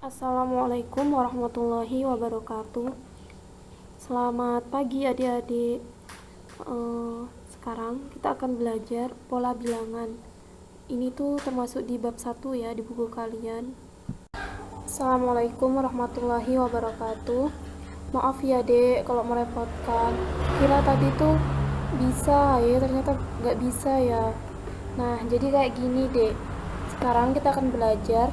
Assalamualaikum warahmatullahi wabarakatuh. Selamat pagi adik-adik. Sekarang kita akan belajar pola bilangan. Ini tuh termasuk di bab 1 ya di buku kalian. Assalamualaikum warahmatullahi wabarakatuh. Maaf ya dek kalau merepotkan. Kira tadi tuh bisa ya, ternyata nggak bisa ya. Nah jadi kayak gini dek. Sekarang kita akan belajar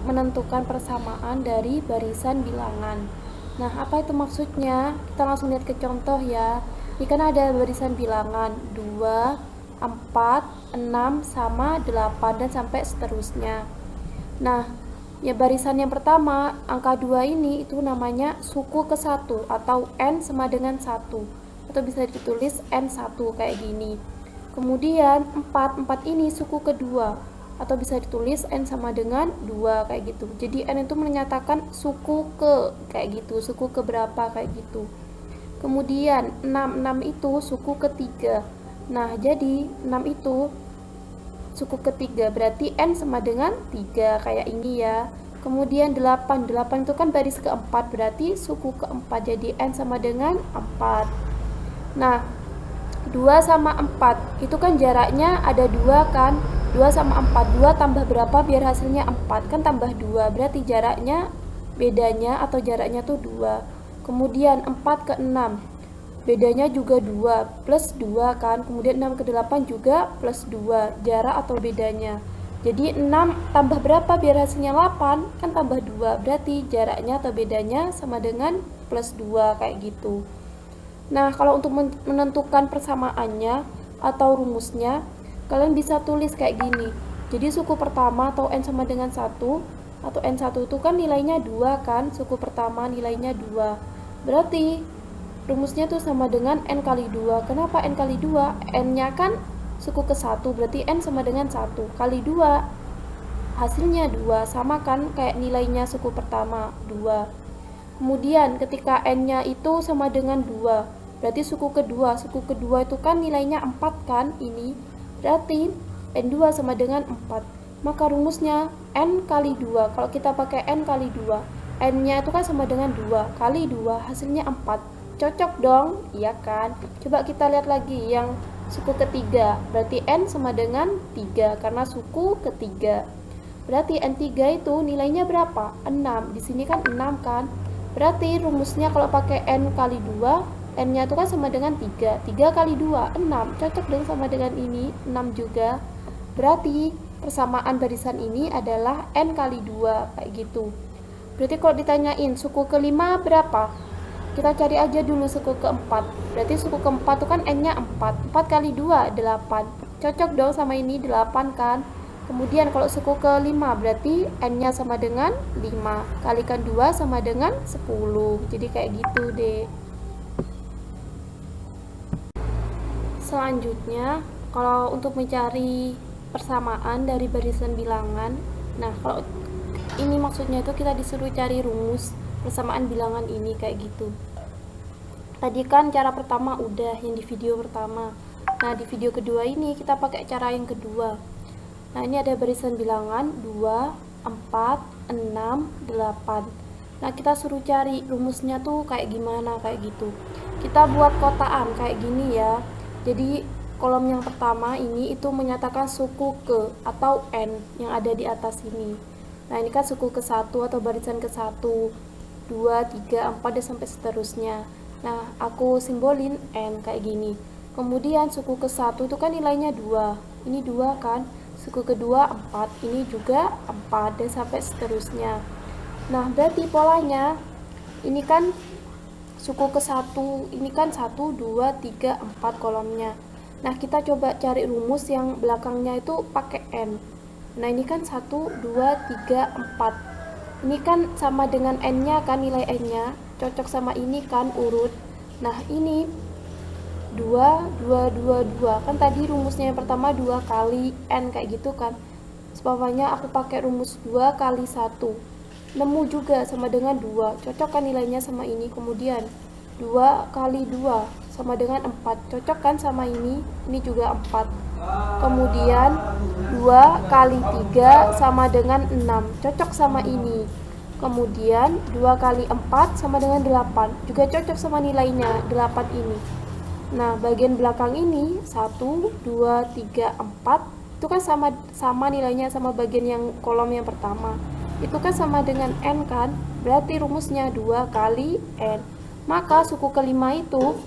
menentukan persamaan dari barisan bilangan. Nah, apa itu maksudnya? Kita langsung lihat ke contoh ya. Ini kan ada barisan bilangan 2, 4, 6, sama 8 dan sampai seterusnya. Nah, ya barisan yang pertama, angka 2 ini itu namanya suku ke 1 atau N sama dengan 1. Atau bisa ditulis N1 kayak gini. Kemudian 4 ini suku kedua atau bisa ditulis N sama dengan 2 kayak gitu. Jadi N itu menyatakan suku ke kayak gitu, suku ke berapa kayak gitu. Kemudian 6 itu suku ketiga. Nah, jadi 6 itu suku ketiga, berarti N sama dengan 3 kayak ini ya. Kemudian 8 itu kan baris keempat, berarti suku keempat, jadi N sama dengan 4. Nah, 2 sama 4 itu kan jaraknya ada 2 kan. 2 sama 4, 2 tambah berapa biar hasilnya 4, kan tambah 2, berarti jaraknya bedanya atau jaraknya tuh 2. Kemudian 4 ke 6 bedanya juga 2, plus 2 kan. Kemudian 6 ke 8 juga plus 2, jarak atau bedanya. Jadi 6 tambah berapa biar hasilnya 8, kan tambah 2, berarti jaraknya atau bedanya sama dengan plus 2 kayak gitu. Nah, kalau untuk menentukan persamaannya atau rumusnya, kalian bisa tulis kayak gini. Jadi suku pertama atau N sama dengan 1 atau N1 itu kan nilainya 2 kan. Suku pertama nilainya 2. Berarti rumusnya tuh sama dengan N kali 2. Kenapa N kali 2? N-nya kan suku ke 1, berarti N sama dengan 1 kali 2. Hasilnya 2, sama kan kayak nilainya suku pertama 2. Kemudian ketika N-nya itu sama dengan 2, berarti suku kedua itu kan nilainya 4 kan ini. Berarti N2 sama dengan 4. Maka rumusnya N kali 2. Kalau kita pakai N kali 2, N-nya itu kan sama dengan 2 kali 2, hasilnya 4. Cocok dong? Iya kan? Coba kita lihat lagi yang suku ketiga. Berarti N sama dengan 3 karena suku ketiga. Berarti N3 itu nilainya berapa? 6. Di sini kan 6 kan? Berarti rumusnya kalau pakai N kali 2, N-nya itu kan sama dengan 3. 3 kali 2, 6. Cocok dong sama dengan ini, 6 juga. Berarti persamaan barisan ini adalah N kali 2, kayak gitu. Berarti kalau ditanyain suku kelima berapa? Kita cari aja dulu suku keempat. Berarti suku keempat itu kan N-nya 4. 4 kali 2, 8. Cocok dong sama ini, 8 kan? Kemudian kalau suku kelima berarti N-nya sama dengan 5. Kalikan 2 sama dengan 10. Jadi kayak gitu deh. Selanjutnya, kalau untuk mencari persamaan dari barisan bilangan, nah kalau ini maksudnya itu kita disuruh cari rumus persamaan bilangan ini kayak gitu. Tadi kan cara pertama udah yang di video pertama. Nah, di video kedua ini kita pakai cara yang kedua. Nah, ini ada barisan bilangan 2, 4, 6, 8. Nah, kita suruh cari rumusnya tuh kayak gimana kayak gitu. Kita buat kotaan kayak gini ya. Jadi kolom yang pertama ini itu menyatakan suku ke atau N yang ada di atas ini. Nah, ini kan suku ke 1 atau barisan ke 1, 2, 3, 4 dan sampai seterusnya. Nah, aku simbolin N kayak gini. Kemudian suku ke 1 itu kan nilainya 2. Ini 2 kan. Suku kedua 4, ini juga 4 dan sampai seterusnya. Nah, berarti polanya ini kan suku ke 1, ini kan 1, 2, 3, 4 kolomnya. Nah, kita coba cari rumus yang belakangnya itu pakai N. Nah, ini kan 1, 2, 3, 4. Ini kan sama dengan N-nya kan, nilai N-nya. Cocok sama ini kan, urut. Nah, ini 2, 2, 2, 2. Kan tadi rumusnya yang pertama 2 kali N kayak gitu kan. Sebabnya aku pakai rumus 2 kali 1. Nemu juga sama dengan 2, cocok kan nilainya sama ini. Kemudian 2 kali 2 sama dengan 4, cocok kan sama ini juga 4. Kemudian 2 kali 3 sama dengan 6, cocok sama ini. Kemudian 2 kali 4 sama dengan 8, juga cocok sama nilainya 8 ini. Nah, bagian belakang ini 1, 2, 3, 4 itu kan sama nilainya sama bagian yang kolom yang pertama. Itu kan sama dengan n kan? Berarti rumusnya 2 kali n. Maka suku kelima itu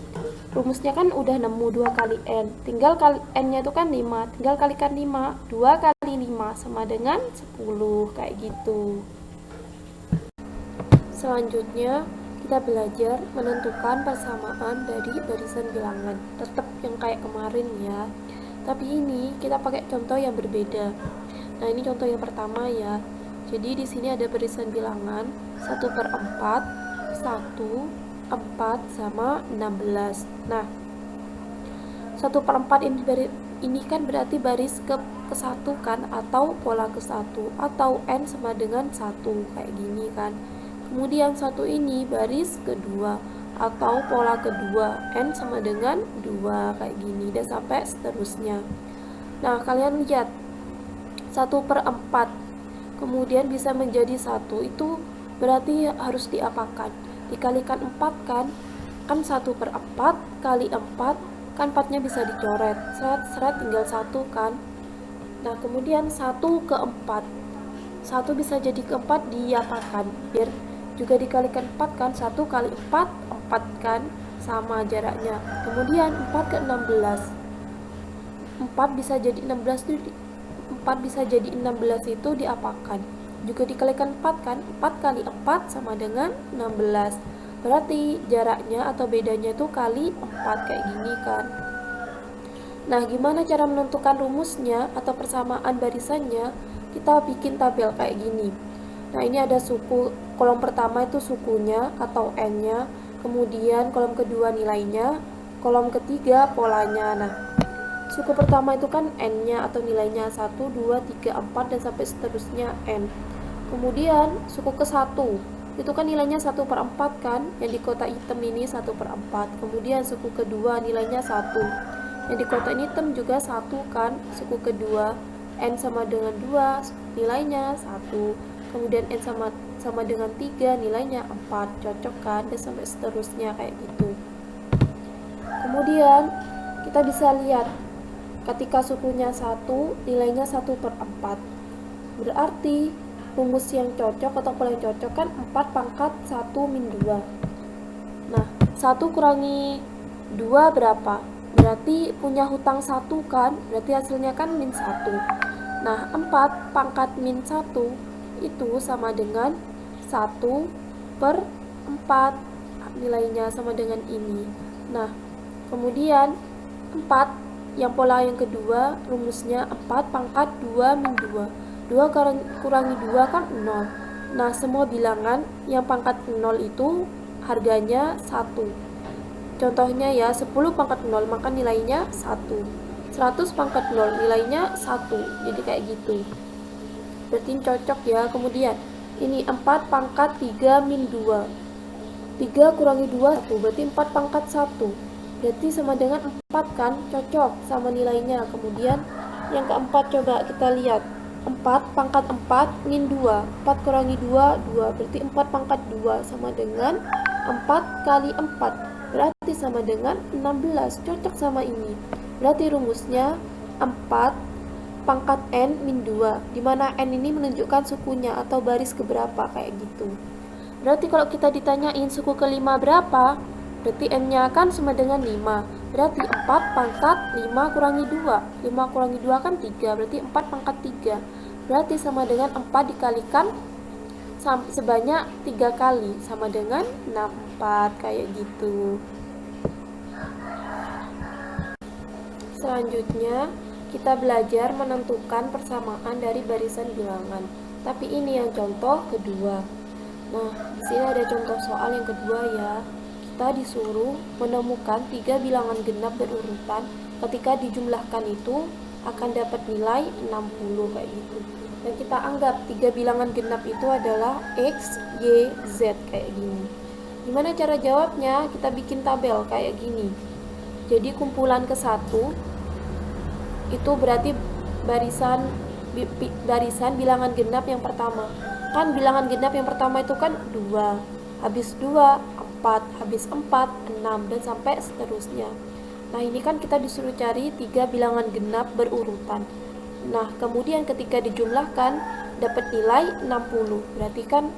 rumusnya kan udah nemu 2 kali n. Tinggal kali n-nya itu kan 5, tinggal kalikan 5. 2 kali 5 sama dengan 10 kayak gitu. Selanjutnya kita belajar menentukan persamaan dari barisan bilangan. Tetap yang kayak kemarin ya. Tapi ini kita pakai contoh yang berbeda. Nah, ini contoh yang pertama ya. Jadi di sini ada barisan bilangan 1/4, 1, 4 sama 16. Nah, 1/4 ini kan berarti baris ke satu kan, atau pola ke satu, atau n sama dengan 1 kayak gini kan. Kemudian 1 ini baris kedua atau pola kedua, n sama dengan 2 kayak gini, dan sampai seterusnya. Nah, kalian lihat 1/4 kemudian bisa menjadi 1, itu berarti harus diapakan? Dikalikan 4 kan? Kan 1/4 kali 4 kan 4-nya bisa dicoret, seret tinggal 1 kan. Nah, kemudian 1/4, 1 bisa jadi ke4 diapakan? Biar juga dikalikan 4 kan, 1 kali 4, 4 kan, sama jaraknya. Kemudian 4/16, 4 bisa jadi 16 itu 4 bisa jadi 16 itu diapakan? Juga dikalikan 4 kan, 4 kali 4 sama dengan 16. Berarti jaraknya atau bedanya itu kali 4 kayak gini kan. Nah, gimana cara menentukan rumusnya atau persamaan barisannya? Kita bikin tabel kayak gini. Nah, ini ada suku, kolom pertama itu sukunya atau n-nya, kemudian kolom kedua nilainya, kolom ketiga polanya. Nah, suku pertama itu kan n-nya atau nilainya 1, 2, 3, 4 dan sampai seterusnya n. Kemudian suku ke 1 itu kan nilainya 1/4 kan, yang di kotak hitam ini 1/4. Kemudian suku kedua nilainya 1, yang di kotak hitam juga 1 kan, suku kedua. N sama dengan 2 nilainya 1, kemudian n sama dengan 3 nilainya 4, cocok kan, dan sampai seterusnya kayak gitu. Kemudian kita bisa lihat ketika sukunya 1 nilainya 1/4, berarti rumus yang cocok atau pola yang cocok kan 4 pangkat 1 min 2. Nah, 1 kurangi 2 berapa? Berarti punya hutang 1 kan, berarti hasilnya kan min 1. Nah, 4 pangkat min 1 itu sama dengan 1/4, nilainya sama dengan ini. Nah, kemudian 4 yang pola yang kedua rumusnya 4 pangkat 2 min 2. 2 kurangi 2 kan 0. Nah, semua bilangan yang pangkat 0 itu harganya 1. Contohnya ya, 10 pangkat 0 maka nilainya 1. 100 pangkat 0 nilainya 1. Jadi kayak gitu. Berarti cocok ya. Kemudian ini 4 pangkat 3 min 2. 3 kurangi 2 1, berarti 4 pangkat 1. Berarti sama dengan 4 kan, cocok sama nilainya. Kemudian yang keempat coba kita lihat. 4 pangkat 4 min 2. 4 kurangi 2 2, berarti 4 pangkat 2 sama dengan 4 kali 4. Berarti sama dengan 16, cocok sama ini. Berarti rumusnya 4 pangkat n min 2, dimana n ini menunjukkan sukunya atau baris keberapa kayak gitu. Berarti kalau kita ditanyain suku kelima berapa, berarti n-nya kan sama dengan 5. Berarti 4 pangkat 5 kurangi 2. 5 kurangi 2 kan 3, berarti 4 pangkat 3. Berarti sama dengan 4 dikalikan sebanyak 3 kali, sama dengan 64 kayak gitu. Selanjutnya, kita belajar menentukan persamaan dari barisan bilangan. Tapi ini yang contoh kedua. Nah, di sini ada contoh soal yang kedua ya. Kita disuruh menemukan 3 bilangan genap berurutan. Ketika dijumlahkan itu akan dapat nilai 60 kayak gitu. Dan kita anggap 3 bilangan genap itu adalah X, Y, Z kayak gini. Gimana cara jawabnya? Kita bikin tabel kayak gini. Jadi kumpulan ke 1 itu berarti barisan bilangan genap yang pertama. Kan bilangan genap yang pertama itu kan 2, habis 2 4, habis 4 6, dan sampai seterusnya. Nah, ini kan kita disuruh cari 3 bilangan genap berurutan. Nah, kemudian ketika dijumlahkan dapat nilai 60. Berarti kan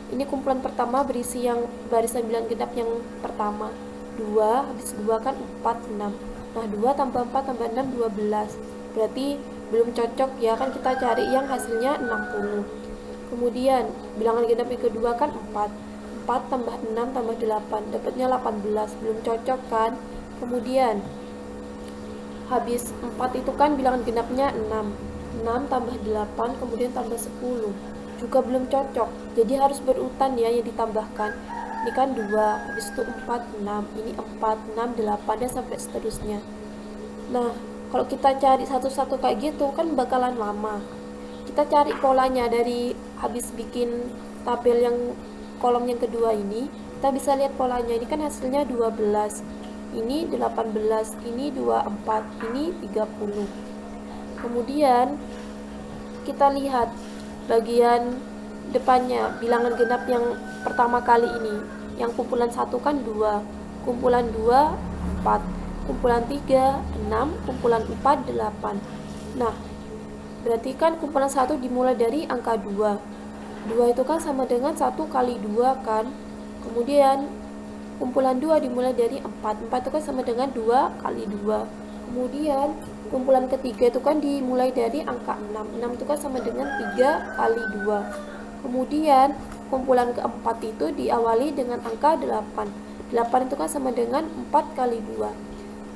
ini kumpulan pertama berisi yang barisan bilangan genap yang pertama. 2, habis 2 kan 4 6. Nah, 2 tambah 4 tambah 6 12. Berarti belum cocok ya, kan kita cari yang hasilnya 60. Kemudian bilangan genap yang kedua kan 4 tambah 6 tambah 8, dapatnya 18, belum cocok kan. Kemudian habis 4 itu kan bilangan genapnya 6 tambah 8 kemudian tambah 10, juga belum cocok, jadi harus berurutan ya yang ditambahkan. Ini kan 2, habis itu 4 6, ini 4 6 8, dan sampai seterusnya. Nah, kalau kita cari satu-satu kayak gitu kan bakalan lama. Kita cari polanya dari habis bikin tabel yang kolom yang kedua ini. Kita bisa lihat polanya. Ini kan hasilnya 12, ini 18, ini 24, ini 30. Kemudian kita lihat bagian depannya, bilangan genap yang pertama kali ini. Yang kumpulan 1 kan 2, kumpulan 2 4, kumpulan 3 6, kumpulan 4 8. Nah, berarti kan kumpulan 1 dimulai dari angka 2. 2 itu kan sama dengan 1 kali 2 kan. Kemudian kumpulan 2 dimulai dari 4. 4 itu kan sama dengan 2 kali 2. Kemudian kumpulan ketiga itu kan dimulai dari angka 6. 6 itu kan sama dengan 3 kali 2. Kemudian kumpulan keempat itu diawali dengan angka 8. 8 itu kan sama dengan 4 kali 2.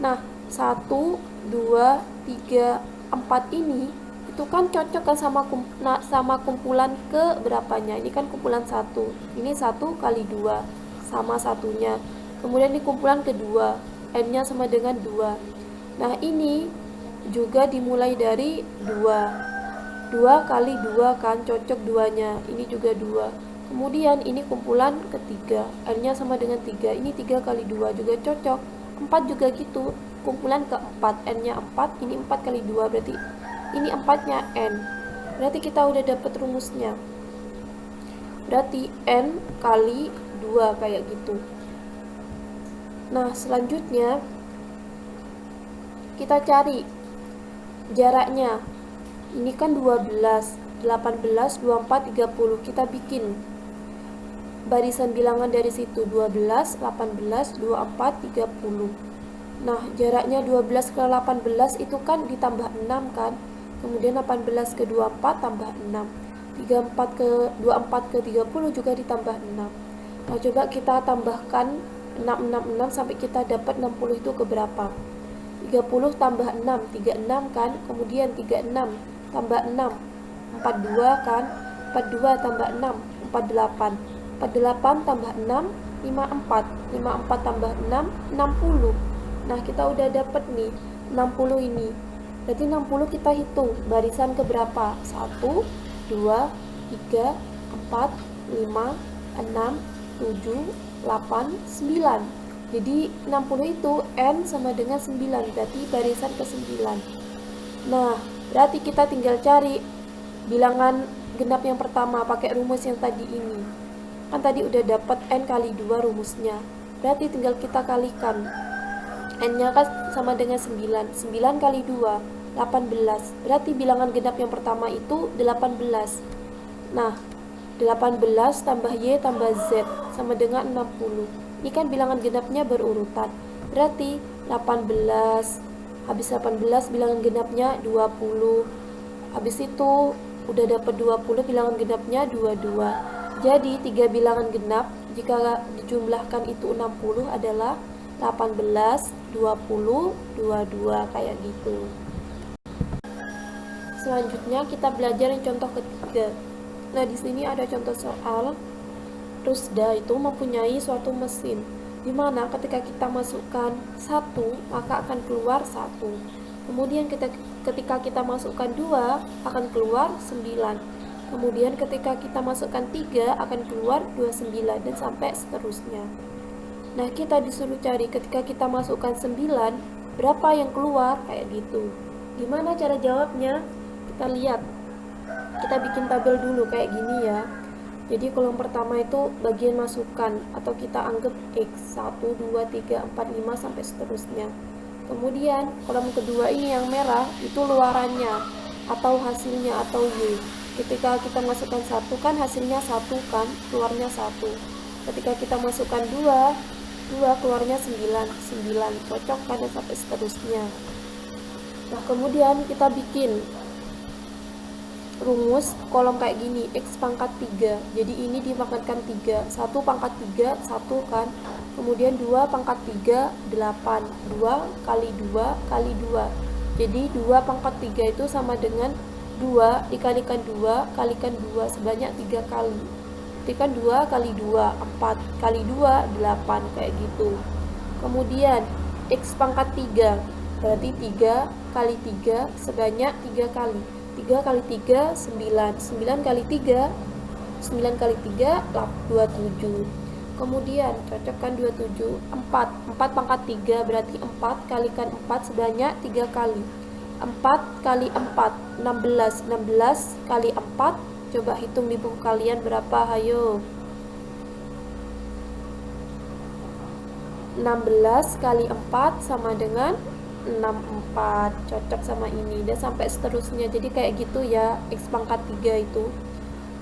Nah, 1, 2, 3, 4 ini itu kan cocok kan sama kumpulan ke berapanya. Ini kan kumpulan 1. Ini 1 kali 2 sama satunya. Kemudian di kumpulan kedua, n-nya sama dengan 2. Nah, ini juga dimulai dari 2. 2 kali 2 kan cocok 2-nya. Ini juga 2. Kemudian ini kumpulan ketiga, n-nya sama dengan 3. Ini 3 kali 2 juga cocok. 4 juga gitu. Kumpulan keempat, n-nya 4, ini 4 kali 2, berarti ini 4-nya n. Berarti kita udah dapat rumusnya. Berarti n kali 2 kayak gitu. Nah, selanjutnya kita cari jaraknya. Ini kan 12, 18, 24, 30. Kita bikin barisan bilangan dari situ. 12, 18, 24, 30. Nah, jaraknya 12 ke 18 itu kan ditambah 6 kan. Kemudian 18 ke 24 tambah 6. 24 ke 30 juga ditambah 6. Nah, coba kita tambahkan 6 sampai kita dapat 60 itu ke berapa? 30 tambah 6, 36 kan. Kemudian 36 tambah 6, 42 kan. 42 tambah 6, 48. 48 tambah 6, 54. 54 tambah 6, 60. Nah, kita udah dapat nih 60 ini. Berarti 60 kita hitung barisan ke berapa? 1, 2, 3, 4, 5, 6, 7, 8, 9. Jadi 60 itu n sama dengan 9, berarti barisan ke 9. Nah, berarti kita tinggal cari bilangan genap yang pertama pakai rumus yang tadi ini. Kan tadi udah dapat n kali 2 rumusnya. Berarti tinggal kita kalikan. N-nya kan sama dengan 9. 9 kali 2, 18. Berarti bilangan genap yang pertama itu 18. Nah, 18 tambah Y tambah Z sama dengan 60. Ini kan bilangan genapnya berurutan. Berarti 18, habis 18 bilangan genapnya 20. Habis itu udah dapat 20, bilangan genapnya 22. Jadi 3 bilangan genap jika dijumlahkan itu 60 adalah 18, 20, 22 kayak gitu. Selanjutnya kita belajar yang contoh ketiga. Nah, di sini ada contoh soal. Rusda itu mempunyai suatu mesin di mana ketika kita masukkan 1 maka akan keluar 1. Kemudian ketika kita masukkan 2 akan keluar 9. Kemudian ketika kita masukkan 3 akan keluar 29 dan sampai seterusnya. Nah, kita disuruh cari ketika kita masukkan 9 berapa yang keluar kayak gitu. Gimana cara jawabnya? Kita lihat. Kita bikin tabel dulu kayak gini ya. Jadi kolom pertama itu bagian masukan atau kita anggap X 1, 2, 3, 4, 5 sampai seterusnya. Kemudian kolom kedua ini yang merah itu luarannya atau hasilnya atau Y. Ketika kita masukkan 1 kan hasilnya 1 kan, keluarnya 1. Ketika kita masukkan 2 keluarnya 9, 9 cocok kan dan sampai seterusnya. Nah, kemudian kita bikin rumus kolom kayak gini, X pangkat 3. Jadi ini dipangkatkan 3. 1 pangkat 3, 1 kan. Kemudian 2 pangkat 3, 8. 2 kali 2 kali 2. Jadi 2 pangkat 3 itu sama dengan 2 dikalikan 2 kalikan 2 sebanyak 3 kali. Ketika 2 kali 2, 4 kali 2, 8 kayak gitu. Kemudian X pangkat 3 berarti 3 kali 3 sebanyak 3 kali. 3 kali 3, 9. 9 kali 3, 9 kali 3, 27. Kemudian cocokkan 27, 4. 4 pangkat 3 berarti 4 kalikan 4 sebanyak 3 kali. 4 kali 4, 16. 16 kali 4, coba hitung di buku kalian berapa, hayo. 16 kali 4 sama dengan 64, cocok sama ini dan sampai seterusnya. Jadi kayak gitu ya, X pangkat 3 itu.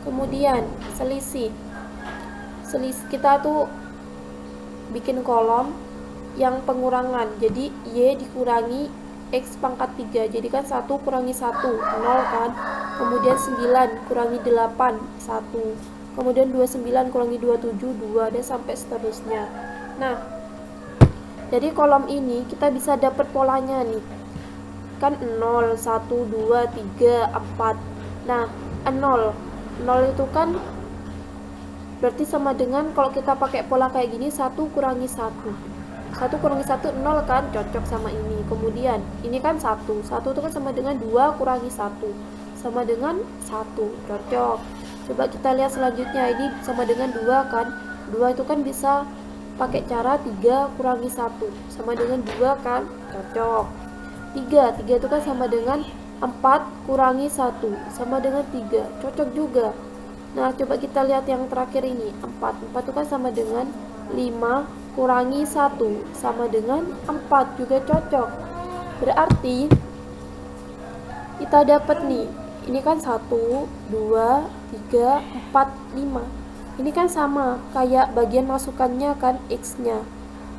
Kemudian selisih kita tuh bikin kolom yang pengurangan, jadi Y dikurangi X pangkat 3, jadi kan 1 kurangi 1, 0 kan. Kemudian 9 kurangi 8, 1. Kemudian 29 kurangi 27, 2 dan sampai seterusnya. Nah, jadi kolom ini kita bisa dapat polanya nih. Kan 0, 1, 2, 3, 4. Nah, 0 itu kan berarti sama dengan kalau kita pakai pola kayak gini 1 kurangi 1. 1 kurangi 1 0 kan, cocok sama ini. Kemudian ini kan 1. 1 itu kan sama dengan 2 kurangi 1. Sama dengan 1, cocok. Coba kita lihat selanjutnya, ini sama dengan 2 kan. 2 itu kan bisa pakai cara 3 kurangi 1 sama dengan 2 kan, cocok. 3 itu kan sama dengan 4 kurangi 1 sama dengan 3, cocok juga. Nah, coba kita lihat yang terakhir ini, 4 itu kan sama dengan 5 kurangi 1 sama dengan 4, juga cocok. Berarti kita dapat nih, ini kan 1, 2, 3, 4, 5. Ini kan sama kayak bagian masukannya kan, X-nya.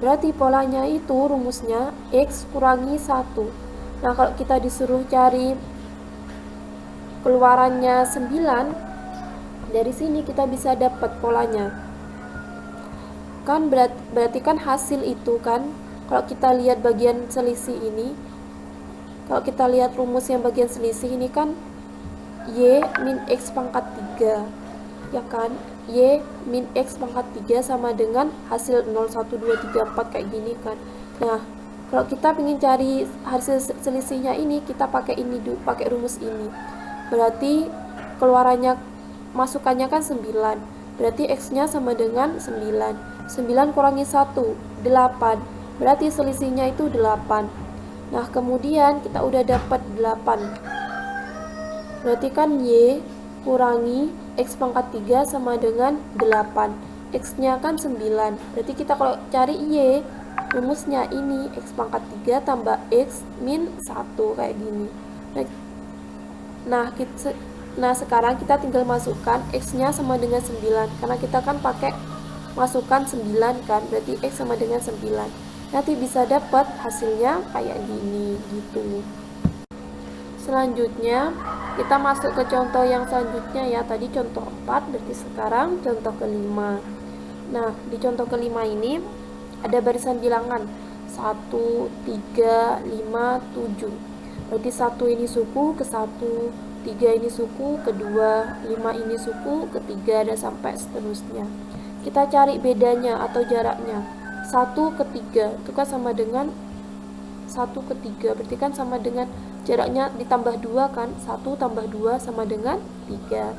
Berarti polanya itu rumusnya X kurangi 1. Nah, kalau kita disuruh cari keluarannya 9, dari sini kita bisa dapat polanya. Kan berarti kan hasil itu kan, kalau kita lihat bagian selisih ini, kalau kita lihat rumus yang bagian selisih ini kan Y min X pangkat 3. Ya kan? Y min X pangkat 3 sama dengan hasil 0, 1, 2, 3, 4 kayak gini kan. Nah, kalau kita ingin cari hasil selisihnya ini, kita pakai ini dulu, pakai rumus ini. Berarti keluarannya, masukannya kan 9. Berarti X-nya sama dengan 9. 9 kurangi 1, 8. Berarti selisihnya itu 8. Nah, kemudian kita udah dapat 8. Berarti kan Y kurangi X pangkat 3 sama dengan 8. X-nya kan 9. Berarti kita kalau cari Y, rumusnya ini X pangkat 3 tambah X min 1 kayak gini. Nah, sekarang kita tinggal masukkan X-nya sama dengan 9. Karena kita kan pakai masukkan 9 kan, berarti X sama dengan 9. Nanti bisa dapat hasilnya kayak gini gitu. Selanjutnya kita masuk ke contoh yang selanjutnya ya. Tadi contoh 4, berarti sekarang contoh kelima. Nah, di contoh kelima ini ada barisan bilangan 1, 3, 5, 7. Berarti 1 ini suku ke 1, 3 ini suku ke 2, 5 ini suku ke 3 dan sampai seterusnya. Kita cari bedanya atau jaraknya. 1 ke 3 itu kan sama dengan 1 ke 3, berarti kan sama dengan jaraknya ditambah 2 kan, 1 tambah 2 sama dengan 3.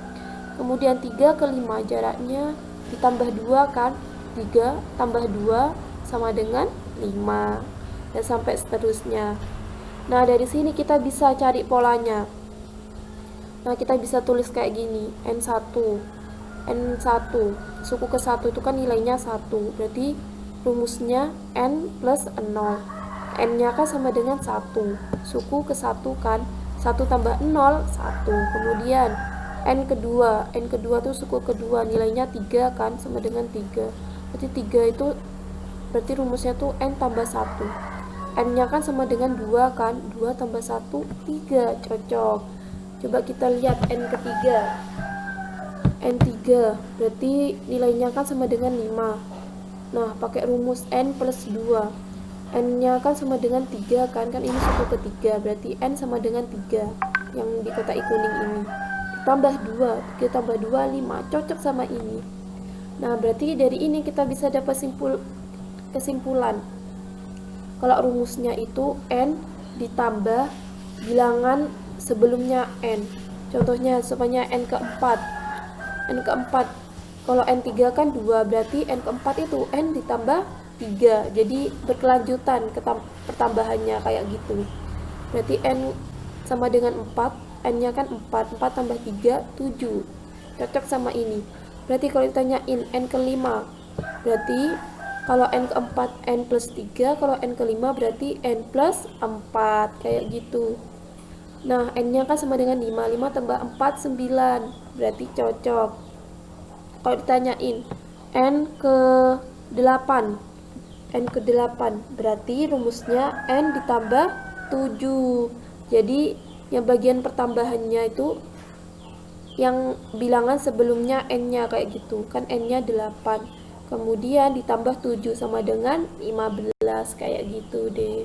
Kemudian 3 ke 5 jaraknya ditambah 2 kan, 3 tambah 2 sama dengan 5 dan sampai seterusnya. Nah, dari sini kita bisa cari polanya. Nah, kita bisa tulis kayak gini, N1 suku ke 1 itu kan nilainya 1, berarti rumusnya N plus 0. N nya kan sama dengan 1, suku ke 1 kan, 1 tambah 0, 1. Kemudian N kedua tuh suku kedua, nilainya 3 kan, sama dengan 3. Berarti 3 itu, berarti rumusnya tuh N tambah 1. N nya kan sama dengan 2 kan, 2 tambah 1, 3, cocok. Coba kita lihat N ketiga, N3 berarti nilainya kan sama dengan 5. Nah, pakai rumus N plus 2, N nya kan sama dengan 3 kan ini suku ketiga, berarti N sama dengan 3 yang di kotak kuning ini. Tambah 2, 3 tambah 2, 5, cocok sama ini. Nah, berarti dari ini kita bisa dapat kesimpulan kalau rumusnya itu N ditambah bilangan sebelumnya N. Contohnya supaya N keempat. Kalau N3 kan 2, berarti N keempat itu N ditambah 3. Jadi berkelanjutan pertambahannya kayak gitu. Berarti N sama dengan 4, N nya kan 4, 4 tambah 3, 7. Cocok sama ini. Berarti kalau ditanyain N kelima, berarti kalau N keempat N plus 3, kalau N kelima berarti N plus 4, kayak gitu. Nah, N nya kan sama dengan 5, 5 tambah 4, 9, berarti cocok. Kalau ditanyain N ke 8, berarti rumusnya N ditambah 7. Jadi yang bagian pertambahannya itu yang bilangan sebelumnya N nya kayak gitu kan, N nya 8 kemudian ditambah 7 sama dengan 15, kayak gitu deh.